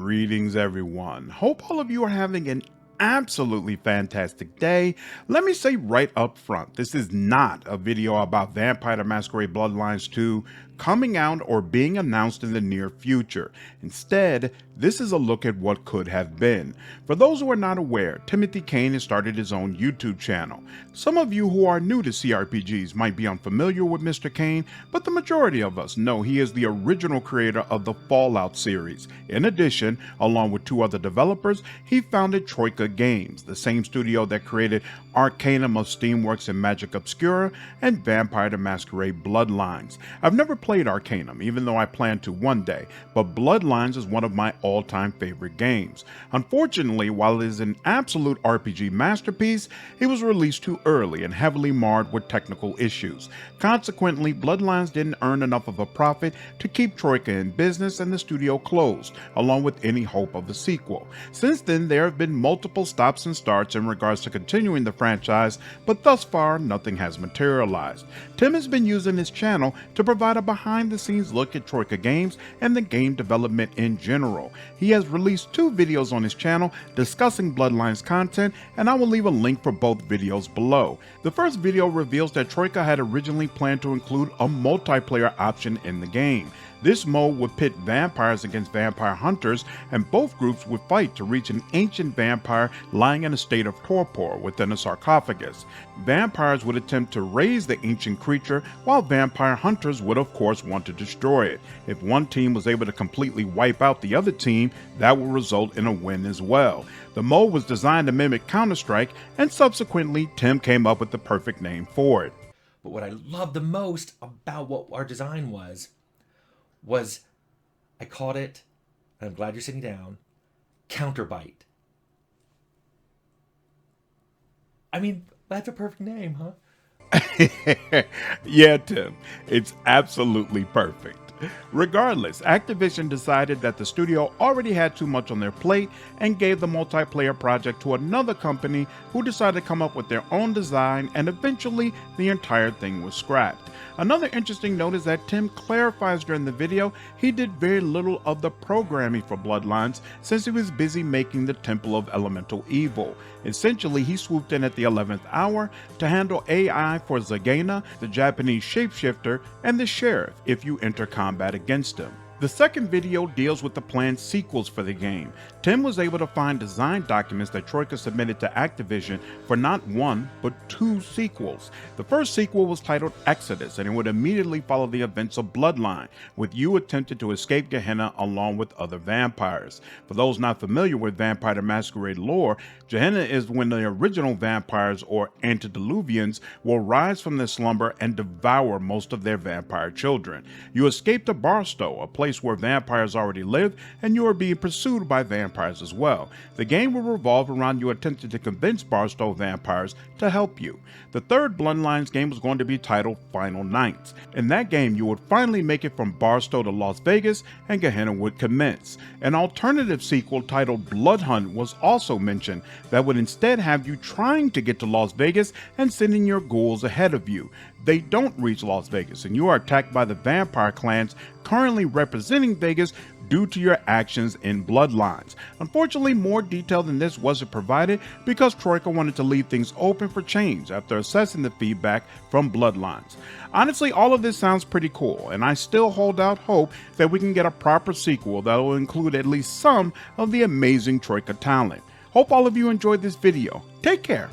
Greetings, everyone. Hope all of you are having an absolutely fantastic day. Let me say right up front, this is not a video about Vampire the Masquerade Bloodlines 2 coming out or being announced in the near future. Instead, this is a look at what could have been. For those who are not aware, Cain has started his own YouTube channel. Some of you who are new to CRPGs might be unfamiliar with Mr. Cain, but the majority of us know he is the original creator of the Fallout series. In addition, along with two other developers, he founded Troika Games, the same studio that created Arcanum of Steamworks and Magic Obscura and Vampire the Masquerade Bloodlines. I've never played Arcanum, even though I plan to one day, but Bloodlines is one of my all-time favorite games. Unfortunately, while it is an absolute RPG masterpiece, it was released too early and heavily marred with technical issues. Consequently, Bloodlines didn't earn enough of a profit to keep Troika in business, and the studio closed, along with any hope of a sequel. Since then, there have been multiple stops and starts in regards to continuing the franchise, but thus far, nothing has materialized. Tim has been using his channel to provide a behind-the-scenes look at Troika Games and the game development in general. He has released 2 videos on his channel discussing Bloodlines content, and I will leave a link for both videos below. The first video reveals that Troika had originally planned to include a multiplayer option in the game. This mode would pit vampires against vampire hunters, and both groups would fight to reach an ancient vampire lying in a state of torpor within a sarcophagus. Vampires would attempt to raise the ancient creature, while vampire hunters would of course want to destroy it. If one team was able to completely wipe out the other team, that would result in a win as well. The mode was designed to mimic Counter-Strike, and subsequently Tim came up with the perfect name for it. But what I loved the most about what our design was I called it, and I'm glad you're sitting down, Counterbite. I mean, that's a perfect name, huh? Yeah, Tim, it's absolutely perfect. Regardless, Activision decided that the studio already had too much on their plate and gave the multiplayer project to another company who decided to come up with their own design, and eventually the entire thing was scrapped. Another interesting note is that Tim clarifies during the video he did very little of the programming for Bloodlines since he was busy making the Temple of Elemental Evil. Essentially, he swooped in at the 11th hour to handle AI for Zagena, the Japanese shapeshifter, and the Sheriff if you enter combat against him. The second video deals with the planned sequels for the game. Tim was able to find design documents that Troika submitted to Activision for not one, but 2 sequels. The first sequel was titled Exodus, and it would immediately follow the events of Bloodline, with you attempting to escape Gehenna along with other vampires. For those not familiar with Vampire the Masquerade lore, Gehenna is when the original vampires, or antediluvians, will rise from their slumber and devour most of their vampire children. You escape to Barstow, a place where vampires already live, and you are being pursued by vampires as well. The game will revolve around you attempting to convince Barstow vampires to help you. The third Bloodlines game was going to be titled Final Nights. In that game, you would finally make it from Barstow to Las Vegas, and Gehenna would commence. An alternative sequel titled Blood Hunt was also mentioned that would instead have you trying to get to Las Vegas and sending your ghouls ahead of you. They don't reach Las Vegas, and you are attacked by the vampire clans currently representing Vegas due to your actions in Bloodlines. Unfortunately, more detail than this wasn't provided because Troika wanted to leave things open for change after assessing the feedback from Bloodlines. Honestly, all of this sounds pretty cool, and I still hold out hope that we can get a proper sequel that will include at least some of the amazing Troika talent. Hope all of you enjoyed this video. Take care.